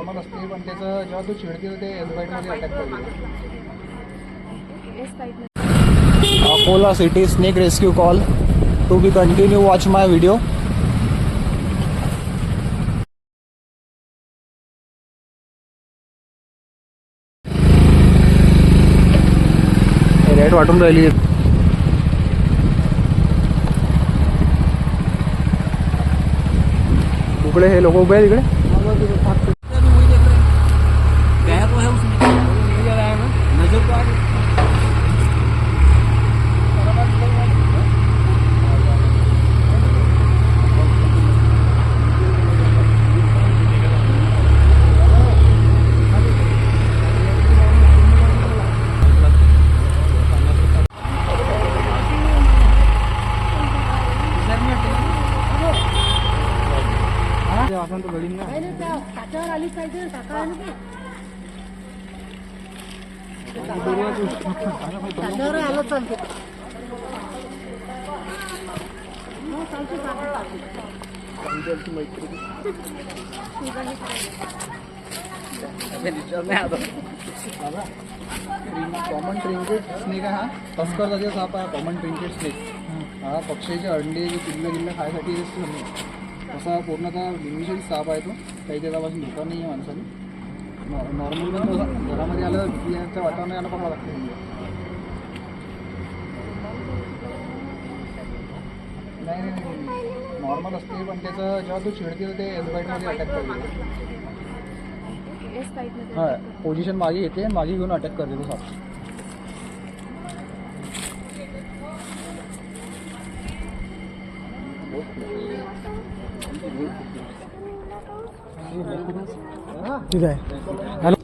Normal असते, पण त्याचं जेव्हा तो चिडते ते एस बाईटमध्ये अटॅक करतो. Akola city snake rescue call to be continue. Watch my video. रेड वाटून राहिली. उकडे हे लोक उभे आहेत इकडे. कॉमन ट्रिंकेट स्नेक आहे हा. तस्कर जातीचा साप आहे कॉमन ट्रिंकेट स्नेक. हा पक्ष्याचे अंडे जे किल्ले खायसाठी तसा पूर्णतः विषयी साप आहे तो. काही त्याच्यापासून धोका नाही आहे माणसाने. नॉर्मल पण घरामध्ये आलं भीतीच्या वातावरण यायला पकडा लागते. नाही नॉर्मल असते, पण त्याचं जेव्हा तो चिडते ते एस बाईटमध्ये अटॅक करतो. हां पोझिशन मागे येते, मागे घेऊन अटॅक करते तो साप. ठीक आहे. हॅलो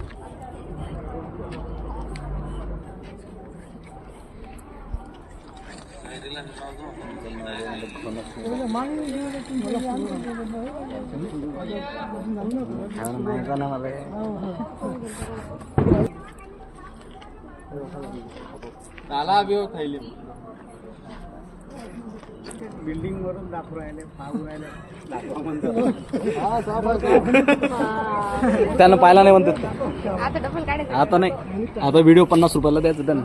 बिल्डिंग वरून दाखवू राहिले, पाहू राहिले. त्यांना पाहायला नाही म्हणतात. आता नाही, आता व्हिडिओ 50 रुपयाला द्यायचं त्यांना.